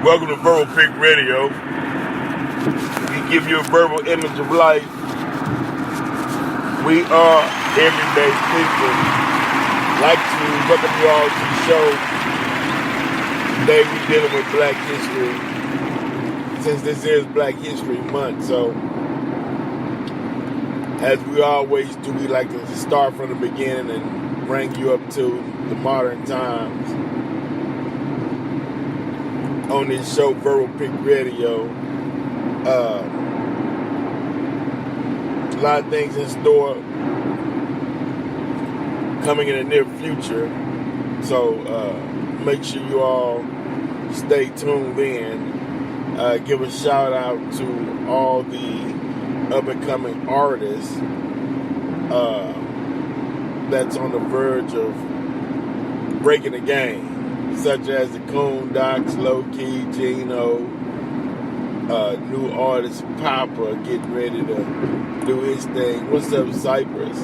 Welcome to Verbal Pig Radio. We give you a verbal image of life. We are everyday people. Like to welcome you all to the show. Today we're dealing with Black History. Since this is Black History Month, so as we always do, we like to start from the beginning and bring you up to the modern times. On this show, Verbal Pig Radio, a lot of things in store coming in the near future. So make sure you all stay tuned in. Give a shout out to all the up-and-coming artists that's on the verge of breaking the game, such as the Coondocs, Low Key, Gino, new artist Papa getting ready to do his thing. What's up, Cypress,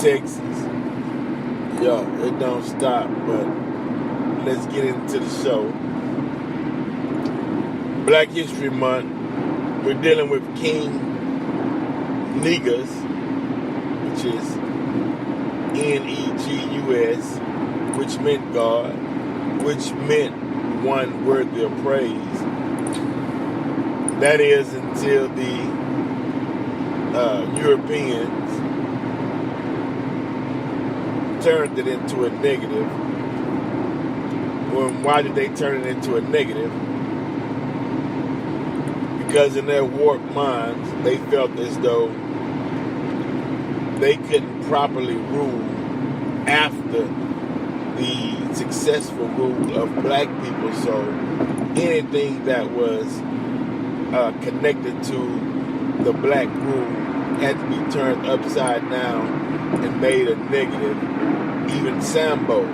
Texas? Yo, it don't stop, but let's get into the show. Black History Month, we're dealing with King Negus, which is Negus, which meant God, which meant one worthy of praise. That is until the Europeans turned it into a negative. Well, why did they turn it into a negative? Because in their warped minds, they felt as though they couldn't properly rule after the successful rule of black people. So anything that was connected to the black rule had to be turned upside down and made a negative. Even Sambo,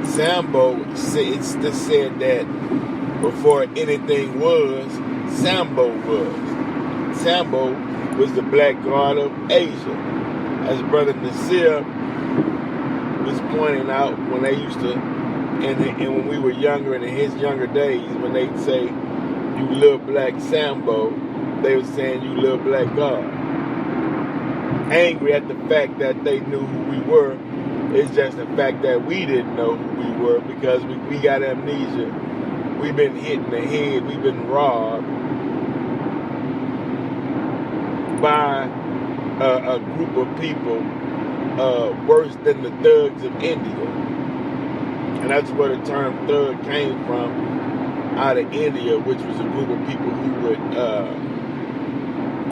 it's said that before anything was, Sambo was. Sambo was the black god of Asia. As Brother Nasir was pointing out, when they used to, and when we were younger and in his younger days, when they'd say, you little black Sambo, they were saying, you little black God. Angry at the fact that they knew who we were. It's just the fact that we didn't know who we were because we got amnesia. We've been hit in the head. We've been robbed by a group of people worse than the thugs of India. And that's where the term thug came from, out of India, which was a group of people who would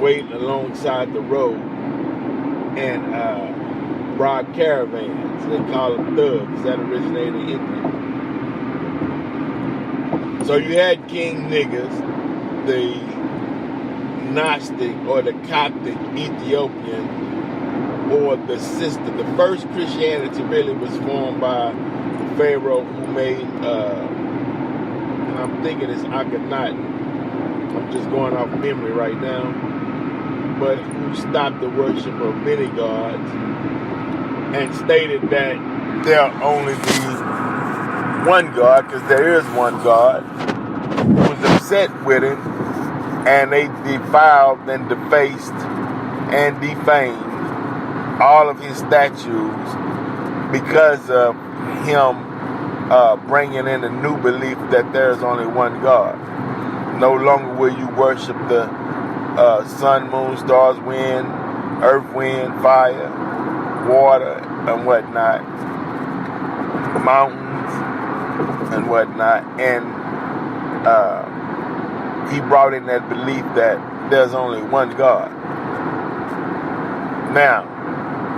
wait alongside the road and rob caravans. They call them thugs. That originated in India. So you had King Negus, the Gnostic or the Coptic Ethiopian, or the sister. The first Christianity really was formed by the Pharaoh who made, and I'm thinking it's Akhenaten. I'm just going off memory right now. But who stopped the worship of many gods and stated that there only be one God, because there is one God, who was upset with him, and they defiled and defaced and defamed all of his statues because of him bringing in a new belief that there is only one God. No longer will you worship the sun, moon, stars, wind, earth, wind, fire, water, and whatnot, mountains, and whatnot. And he brought in that belief that there's only one God. Now,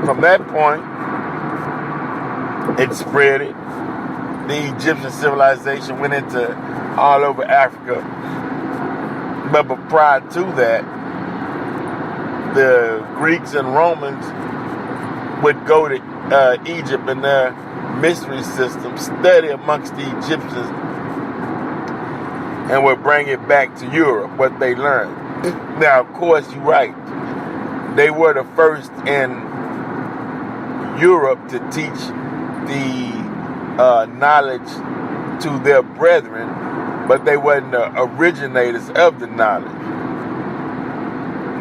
from that point, it spread it. The Egyptian civilization went into all over Africa. But prior to that, the Greeks and Romans would go to Egypt in their mystery system, study amongst the Egyptians, and would bring it back to Europe, what they learned. Now, of course, you're right. They were the first in Europe to teach the knowledge to their brethren but they wasn't the originators of the knowledge.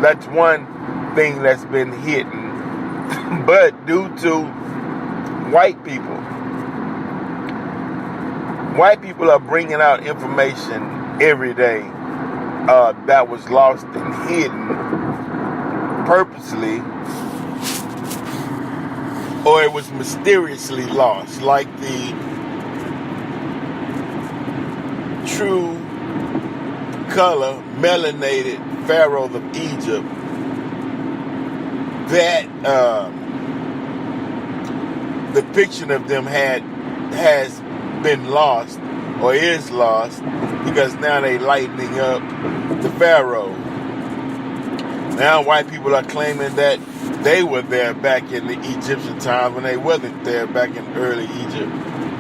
That's one thing that's been hidden. But due to white people are bringing out information every day that was lost and hidden purposely, or it was mysteriously lost, like the true color melanated pharaohs of Egypt. That depiction of them has been lost, or is lost, because now they lightening up the pharaoh. Now white people are claiming that they were there back in the Egyptian times when they wasn't there back in early Egypt.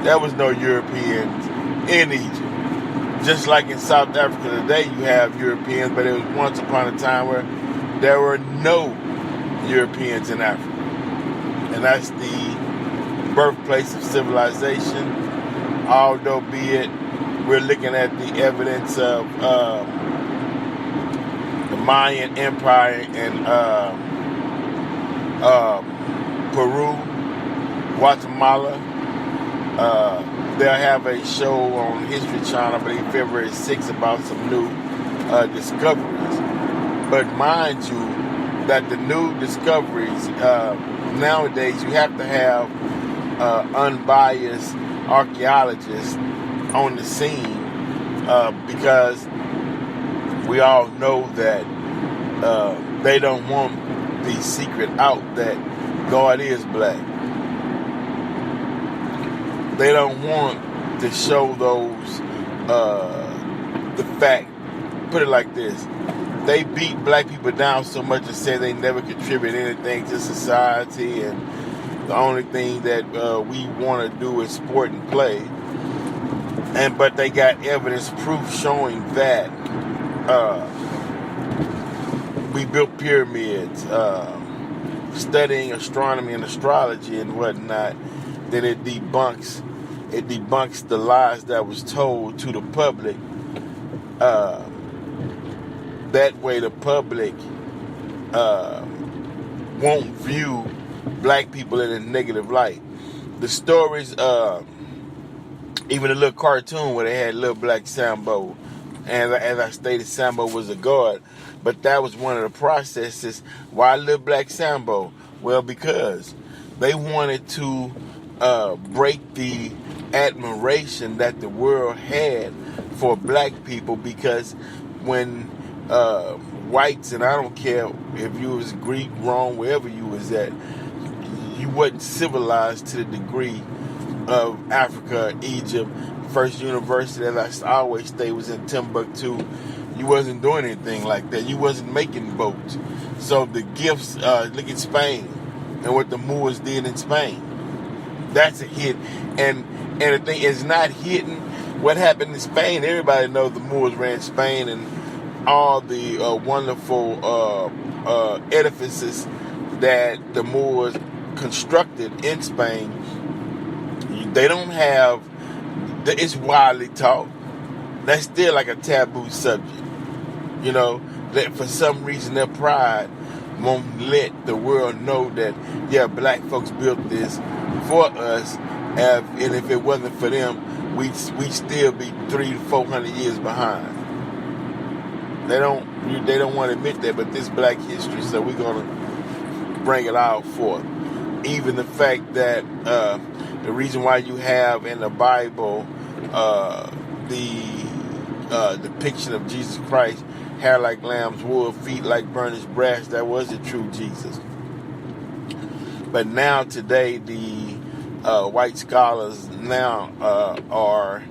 There was no Europeans in Egypt. Just like in South Africa today, you have Europeans, but it was once upon a time where there were no Europeans in Africa. And that's the birthplace of civilization, although be it we're looking at the evidence of the Mayan Empire in Peru, Guatemala. They'll have a show on History Channel, I believe February 6th, about some new discoveries. But mind you, that the new discoveries, nowadays you have to have unbiased archaeologists on the scene, because we all know that they don't want the secret out that God is black. They don't want to show those the fact. Put it like this: they beat black people down so much and say they never contribute anything to society, and the only thing that we want to do is sport and play. But they got evidence, proof showing that we built pyramids, studying astronomy and astrology and whatnot. Then it debunks the lies that was told to the public. That way the public won't view black people in a negative light. The stories, even a little cartoon where they had little black Sambo, and as I stated, Sambo was a god, but that was one of the processes. Why little black Sambo? Well, because they wanted to break the admiration that the world had for black people, because when whites, and I don't care if you was Greek, Rome, wherever you was at, you wasn't civilized to the degree of Africa, Egypt. First university, as I always say, was in Timbuktu. You wasn't doing anything like that. You wasn't making boats. So the gifts, look at Spain and what the Moors did in Spain. That's a hit. And the thing is not hidden. What happened in Spain, everybody knows the Moors ran Spain, and all the wonderful edifices that the Moors constructed in Spain. They don't have, it's widely taught. That's still like a taboo subject. You know, that for some reason their pride won't let the world know that, yeah, black folks built this for us, and if it wasn't for them, we'd still be 300 to 400 years behind. They don't want to admit that, but this black history, so we're going to bring it out forth. Even the fact that the reason why you have in the Bible the depiction of Jesus Christ, hair like lamb's wool, feet like burnished brass, that was the true Jesus. But now today the white scholars now are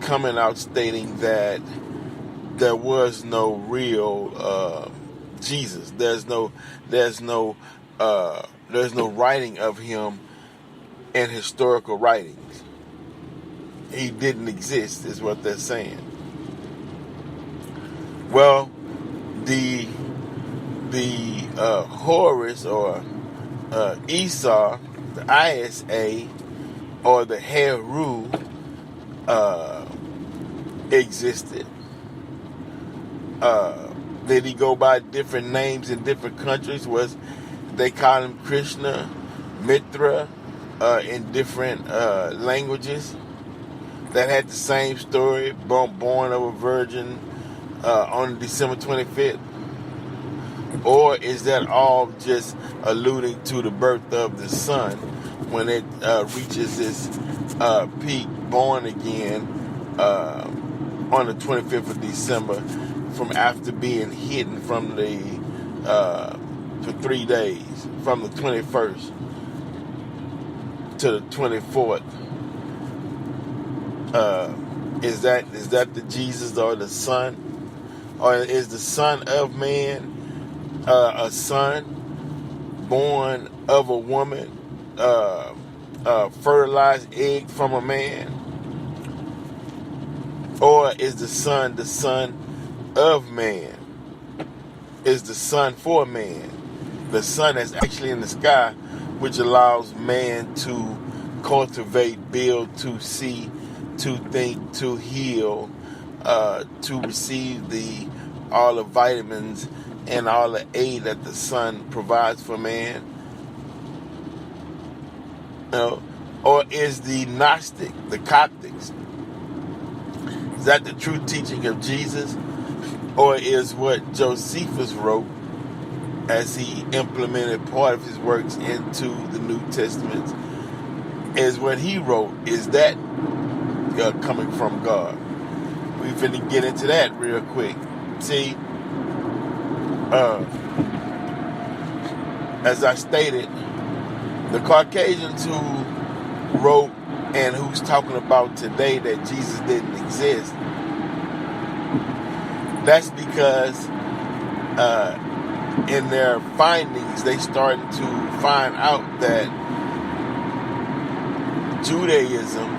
coming out stating that there was no real Jesus. There's no writing of him in historical writings. He didn't exist, is what they're saying. Well, the Horus or Esau, the Isa, or the Heru, existed. Did he go by different names in different countries? Was they call him Krishna, Mitra, in different languages that had the same story, born of a virgin on December 25th? Or is that all just alluding to the birth of the sun when it reaches its peak, born again on the 25th of December, from after being hidden from for 3 days, from the 21st to the 24th? Is that the Jesus or the Son? Or is the Son of Man a son born of a woman, fertilized egg from a man? Or is the Son of man? Is the Son for man? The Son that's actually in the sky, which allows man to cultivate, build, to see, to think, to heal, to receive all the vitamins and all the aid that the sun provides for man? Or is the Gnostic, the Coptics, is that the true teaching of Jesus? Or is what Josephus wrote as he implemented part of his works into the New Testament, is what he wrote, is that coming from God? We finna get into that real quick. See, as I stated, the Caucasians who wrote and who's talking about today that Jesus didn't exist, that's because in their findings they started to find out that Judaism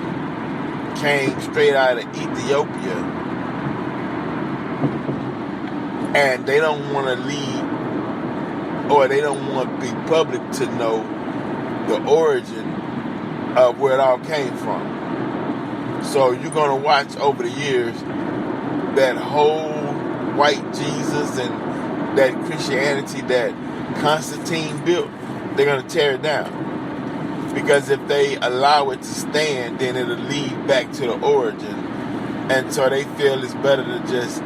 came straight out of Ethiopia, and they don't want to lead, or they don't want the public to know the origin of where it all came from. So you're going to watch over the years that whole white Jesus and that Christianity that Constantine built, they're going to tear it down. Because if they allow it to stand, then it'll lead back to the origin. And so they feel it's better to just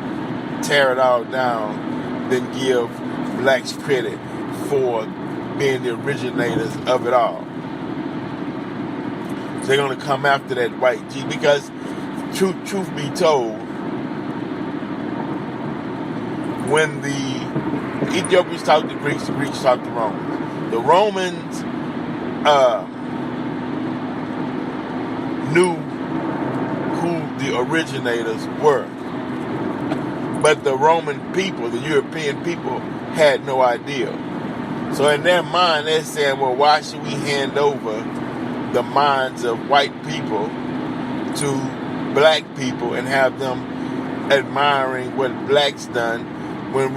tear it all down than give blacks credit for being the originators of it all. So they're going to come after that white G, because truth be told, when the Ethiopians talked to Greeks, the Greeks talked to Romans. The Romans knew who the originators were. But the Roman people, the European people, had no idea. So in their mind, they're saying, well, why should we hand over the minds of white people to black people and have them admiring what blacks done when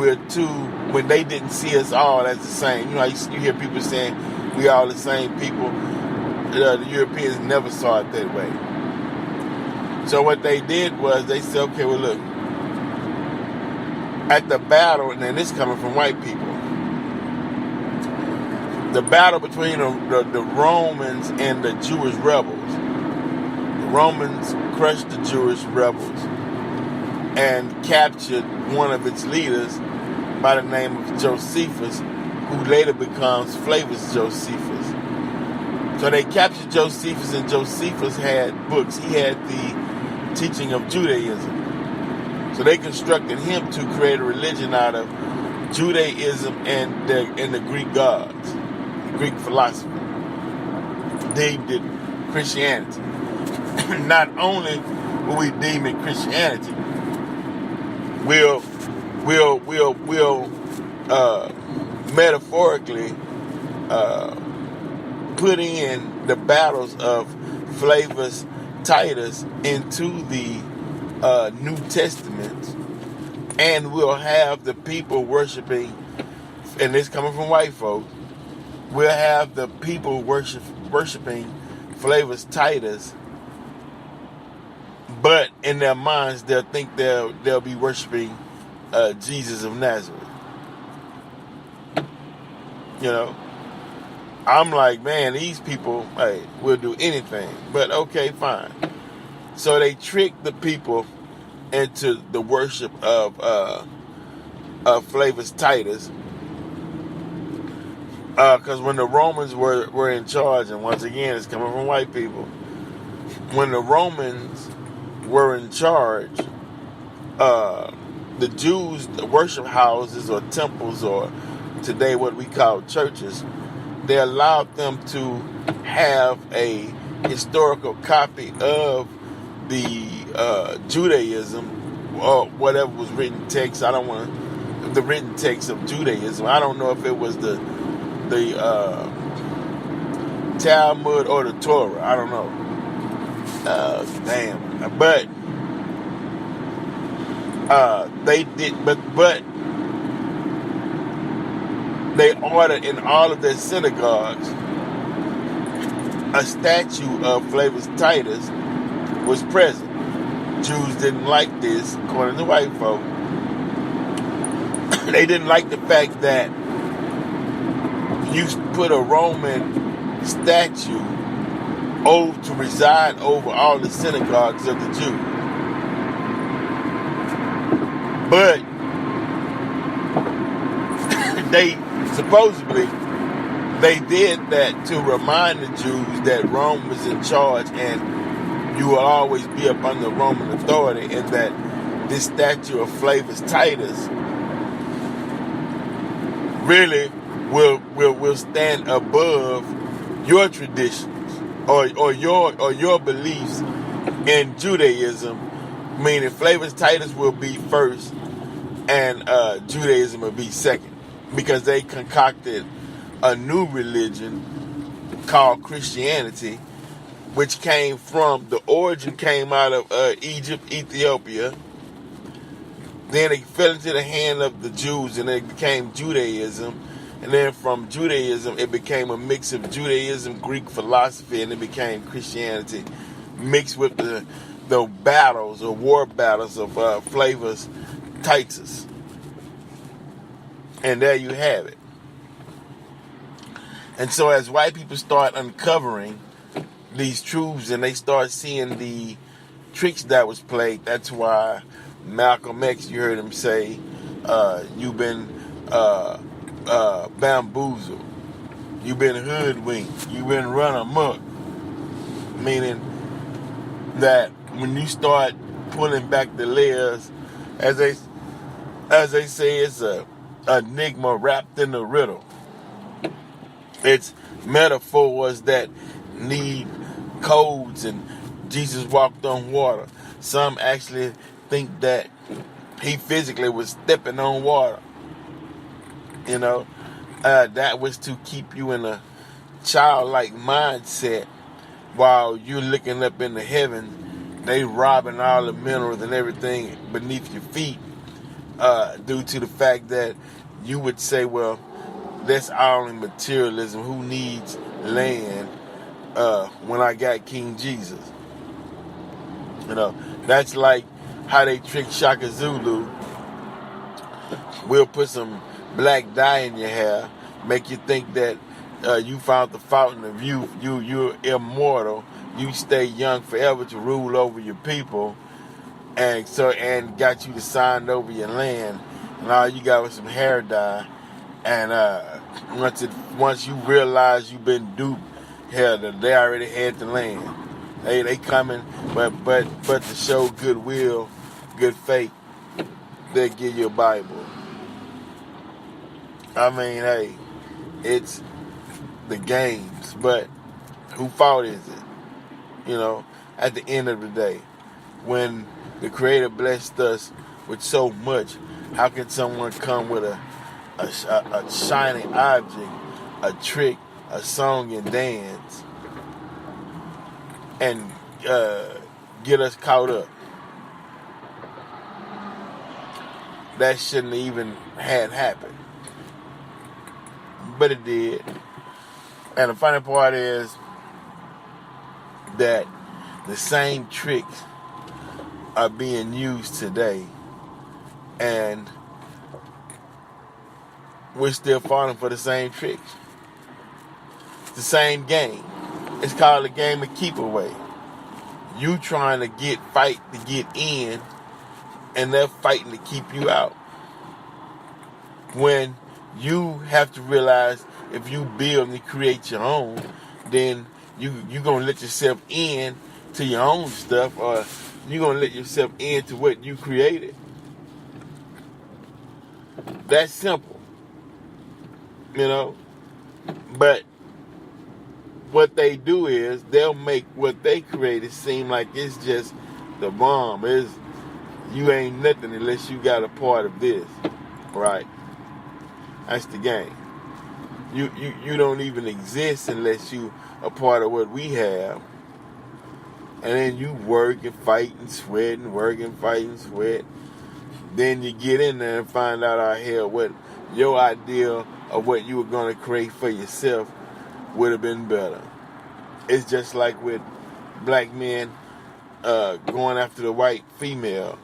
they didn't see us all as the same? You know, you hear people saying we all the same people. The Europeans never saw it that way. So what they did was they said, okay, well, look, at the battle, and then this is coming from white people, the battle between the Romans and the Jewish rebels. The Romans crushed the Jewish rebels and captured one of its leaders by the name of Josephus, who later becomes Flavius Josephus. So they captured Josephus, and Josephus had books. He had the teaching of Judaism. So they constructed him to create a religion out of Judaism and the Greek gods, the Greek philosophy. They did Christianity. Not only will we deem it Christianity, we'll metaphorically put in the battles of Flavius Titus into the New Testament, and we'll have the people worshiping, and this coming from white folks, we'll have the people worshiping Flavius Titus, but in their minds, they'll think they'll be worshiping Jesus of Nazareth. You know, I'm like, man, these people, hey, will do anything. But okay, fine. So they trick the people into the worship of Flavius Titus, because when the Romans were in charge, and once again, it's coming from white people. When the Romans were in charge, the Jews, the worship houses or temples, or today what we call churches, they allowed them to have a historical copy of the Judaism or whatever was written text. I don't want the written text of Judaism. I don't know if it was the Talmud or the Torah. I don't know. But they did. But they ordered in all of their synagogues a statue of Flavius Titus was present. Jews didn't like this, according to white folk. They didn't like the fact that you put a Roman statue to reside over all the synagogues of the Jews. But they supposedly they did that to remind the Jews that Rome was in charge and you will always be up under Roman authority, and that this statue of Flavius Titus really will stand above your traditions or your beliefs in Judaism, meaning Flavius Titus will be first and Judaism will be second, because they concocted a new religion called Christianity, which came from, the origin came out of Egypt, Ethiopia. Then it fell into the hand of the Jews and it became Judaism. And then from Judaism, it became a mix of Judaism, Greek philosophy, and it became Christianity, mixed with the battles or war battles of Flavius Titus. And there you have it. And so as white people start uncovering these truths and they start seeing the tricks that was played, that's why Malcolm X, you heard him say, you've been bamboozled, you've been hoodwinked, you've been run amok. Meaning that when you start pulling back the layers, as they say, it's a enigma wrapped in a riddle. It's metaphors that need codes, and Jesus walked on water. Some actually think that he physically was stepping on water. You know, that was to keep you in a childlike mindset while you're looking up in the heavens. They robbing all the minerals and everything beneath your feet, due to the fact that you would say, well, that's all in materialism. Who needs land when I got King Jesus? You know, that's like how they trick Shaka Zulu. We'll put some black dye in your hair, make you think that you found the fountain of youth. You're immortal. You stay young forever to rule over your people, and got you to sign over your land, and all you got was some hair dye. And once you realize you've been duped, hell, they already had the land. They coming, but to show goodwill, good faith, they give you a Bible. I mean, hey, it's the games, but whose fault is it? You know, at the end of the day, when the Creator blessed us with so much, how can someone come with a shining object, a trick, a song and dance, and get us caught up? That shouldn't even had happened, but it did. And the funny part is that the same tricks are being used today, and we're still falling for the same tricks. It's the same game. It's called a game of keep away. You trying to fight to get in, and they're fighting to keep you out. When you have to realize if you build and create your own, then you gonna let yourself in to your own stuff, or you gonna let yourself into what you created. That's simple, you know. But what they do is they'll make what they created seem like it's just the bomb. You ain't nothing unless you got a part of this, right? That's the game. You don't even exist unless you a part of what we have. And then you work and fight and sweat and work and fight and sweat. Then you get in there and find out, hell, what your idea of what you were going to create for yourself would have been better. It's just like with black men going after the white female.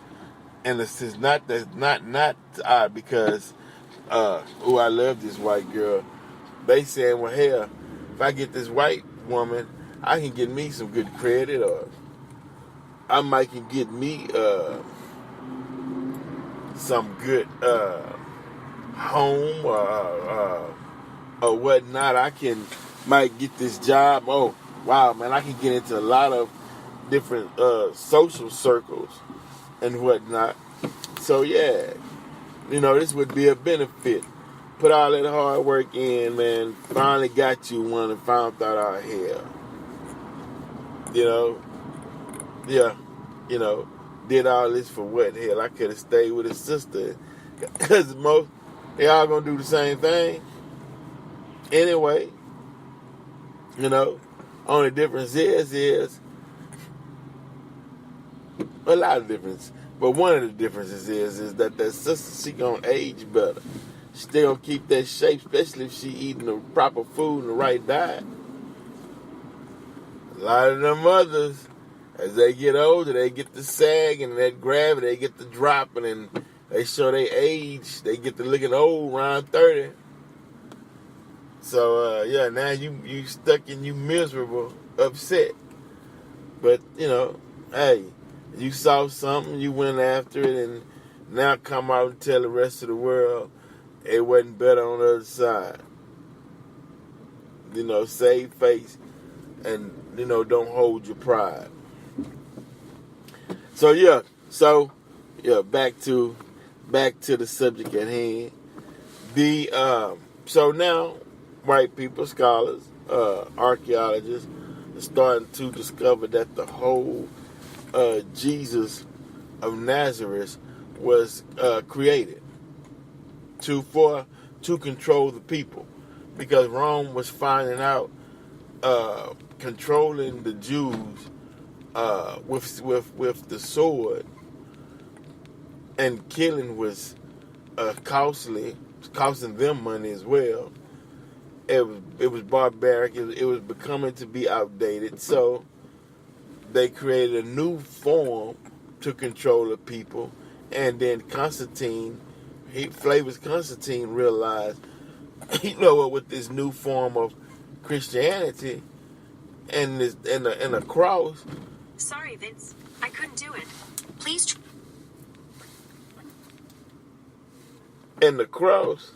And it's not odd because, I love this white girl. They saying, well, hell, if I get this white woman, I can get me some good credit, or I might can get me some good home or whatnot. Might get this job. Oh, wow, man, I can get into a lot of different social circles and whatnot. So, yeah, this would be a benefit. Put all that hard work in, man. Finally got you one and found out, hell. Did all this for what? Hell, I could have stayed with his sister. Because they all going to do the same thing. Anyway, only difference is a lot of difference. But one of the differences is that sister, she going to age better. She still going to keep that shape, especially if she eating the proper food and the right diet. A lot of them mothers, as they get older, they get the sag and that gravity, they get the dropping, and they show their age. They get to looking old around 30. So, now you stuck and you miserable, upset. But, hey, you saw something, you went after it, and now come out and tell the rest of the world it wasn't better on the other side. Save face and, don't hold your pride. So, back to the subject at hand. So now, white people, scholars, archaeologists are starting to discover that the whole Jesus of Nazareth was created to control the people, because Rome was finding out controlling the Jews with the sword and killing was costly, costing them money as well. It was barbaric. It was becoming to be outdated. So they created a new form to control the people, and then Flavius Constantine realized, with this new form of Christianity and a cross. Sorry, Vince, I couldn't do it. Please. And the cross.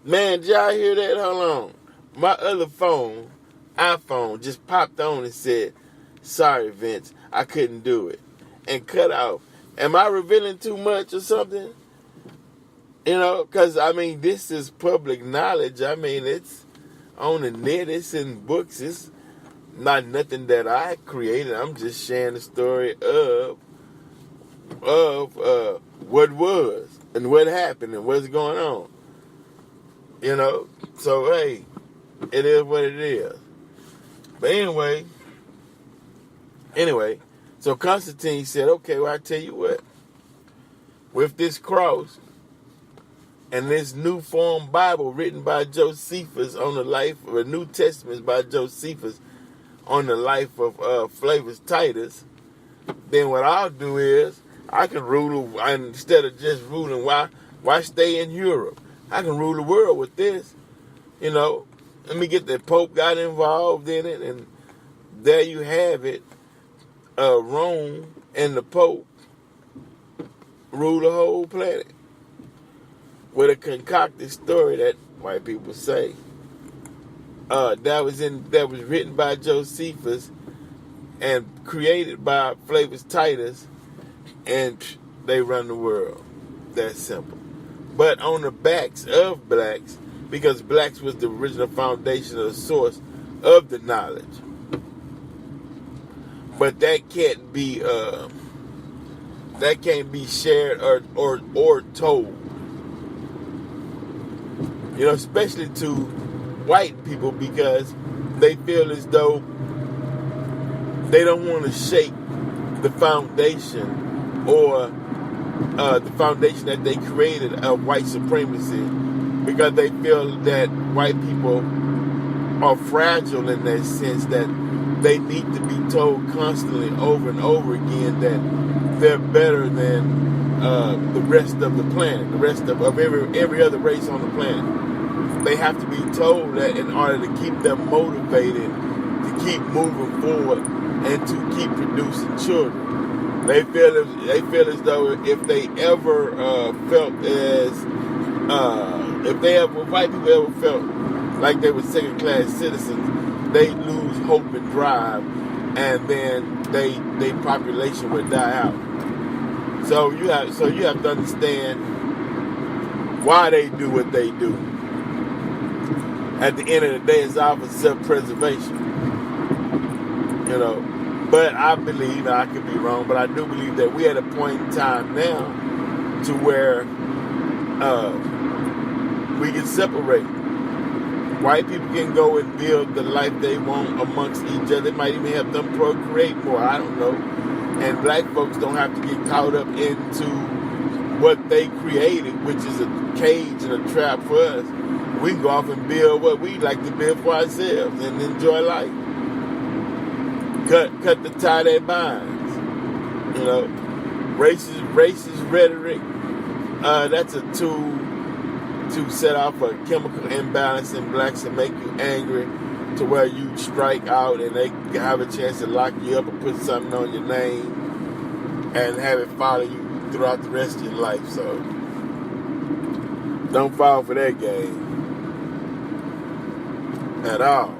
Man, did y'all hear that? Hold on. My other phone, iPhone, just popped on and said, sorry, Vince, I couldn't do it. And cut off. Am I revealing too much or something? Because, this is public knowledge. It's on the net. It's in books. It's not nothing that I created. I'm just sharing the story of what was and what happened and what's going on. So, hey, it is what it is. But anyway, so Constantine said, okay, well, I tell you what. With this cross and this new form Bible written by Josephus on the life of a New Testament by Josephus, on the life of Flavors Titus, then what I'll do is I can rule, instead of just ruling, why stay in Europe? I can rule the world with this. You know, let me get the Pope got involved in it, and there you have it. Rome and the Pope rule the whole planet with a concocted story that white people say that was written by Josephus and created by Flavors Titus, and they run the world. That's simple. But on the backs of blacks, because blacks was the original foundation of the source of the knowledge. But that can't be shared or told. You know, especially to white people, because they feel as though they don't want to shake the foundation or the foundation that they created of white supremacy, because they feel that white people are fragile in that sense, that they need to be told constantly over and over again that they're better than the rest of the planet, the rest of every other race on the planet. They have to be told that in order to keep them motivated, to keep moving forward, and to keep producing children. They feel as though if they ever felt as if white people ever felt like they were second-class citizens, they lose hope and drive, and then their population would die out. So you have to understand why they do what they do. At the end of the day, it's all for self-preservation. You know. But I believe, I could be wrong, but I do believe that we're at a point in time now to where we can separate. White people can go and build the life they want amongst each other. It might even help them procreate more. I don't know. And black folks don't have to get caught up into what they created, which is a cage and a trap for us. We can go off and build what we like to build for ourselves and enjoy life. Cut the tie that binds. You know, racist rhetoric. That's a tool to set off a chemical imbalance in blacks and make you angry to where you strike out and they have a chance to lock you up and put something on your name and have it follow you throughout the rest of your life. So don't fall for that game at all.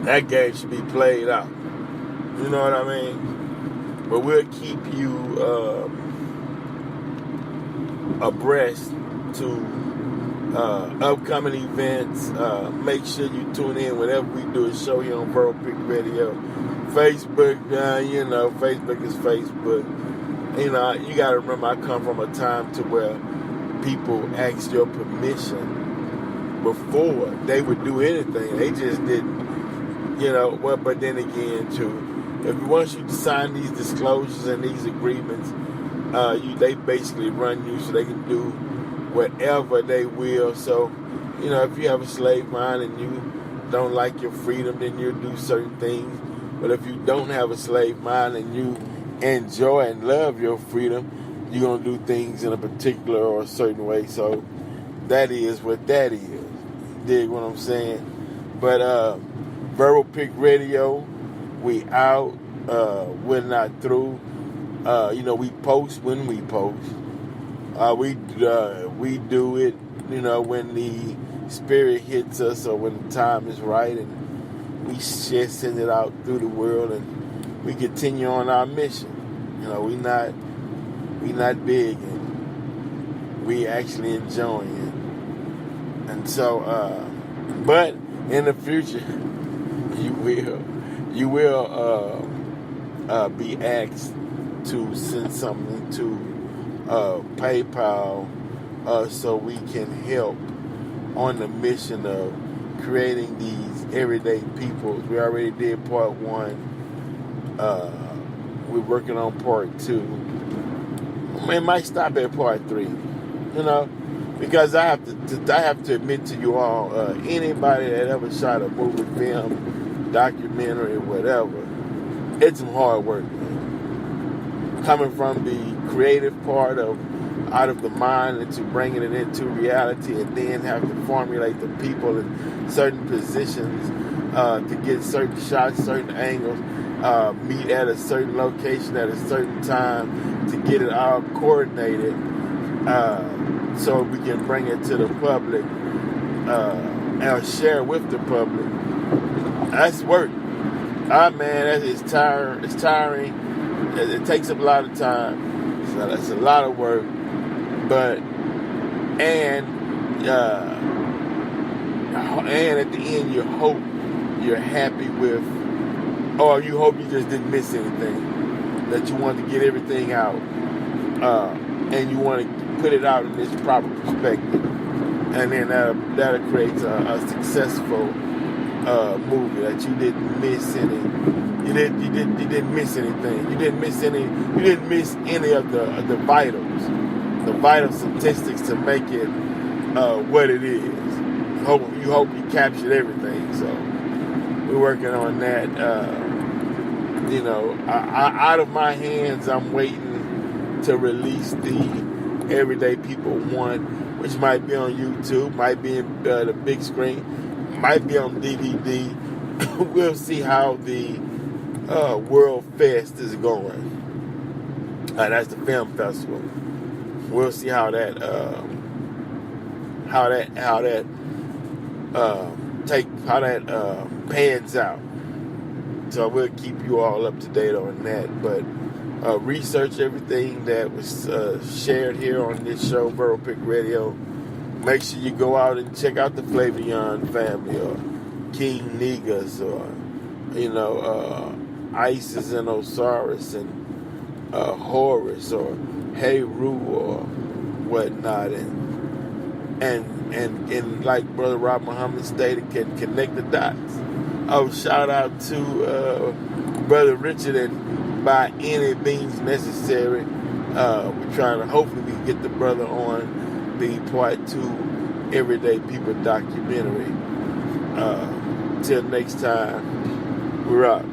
That game should be played out. You know what I mean? But we'll keep you abreast to upcoming events. Make sure you tune in whenever we do a show here on Verbal Pick Radio. Facebook, Facebook is Facebook. You know, you got to remember, I come from a time to where people asked your permission before they would do anything. They just didn't. You know, well, but then again, too, if once you sign these disclosures and these agreements, they basically run you so they can do whatever they will. So, you know, if you have a slave mind and you don't like your freedom, then you'll do certain things. But if you don't have a slave mind and you enjoy and love your freedom, you're going to do things in a particular or a certain way. So that is what that is. Dig what I'm saying? But, Verbal Pick Radio, we out. We're not through. We post when we post. We do it, when the spirit hits us or when the time is right, and we just send it out through the world, and we continue on our mission. We not big, and we actually enjoying it. And so, but in the future, you will be asked to send something to PayPal so we can help on the mission of creating these everyday people. We already did part 1. We're working on part 2. It might stop at part 3. Because I have to admit to you all, anybody that ever shot a movie, film, documentary, whatever, it's some hard work, man. Coming from the creative part of out of the mind into bringing it into reality, and then have to formulate the people in certain positions to get certain shots, certain angles, meet at a certain location at a certain time to get it all coordinated. So we can bring it to the public and share with the public. That's work. Man, it's tiring. It's tiring. It takes up a lot of time. So that's a lot of work. But and at the end, you hope you're happy with, or you hope you just didn't miss anything. That you want to get everything out, and you want to put it out in this proper perspective, and then that'll create a successful movie that you didn't miss any. You didn't miss anything. You didn't miss any of the vitals, the vital statistics to make it what it is. You hope you captured everything. So we're working on that. Out of my hands, I'm waiting to release the Everyday People One, which might be on YouTube, might be in the big screen, might be on DVD. We'll see how the World Fest is going. That's the film festival. We'll see how that pans out. So we'll keep you all up to date on that. But research everything that was shared here on this show, Borough Pick Radio. Make sure you go out and check out the Flavion family, or King Negus, or Isis and Osiris and Horus, or Heru, or whatnot, and like Brother Rob Muhammad stated, can connect the dots. Oh, shout out to Brother Richard, and by any means necessary, we're trying to hopefully we can get the brother on the Part 2 Everyday People documentary. Till next time, we're out.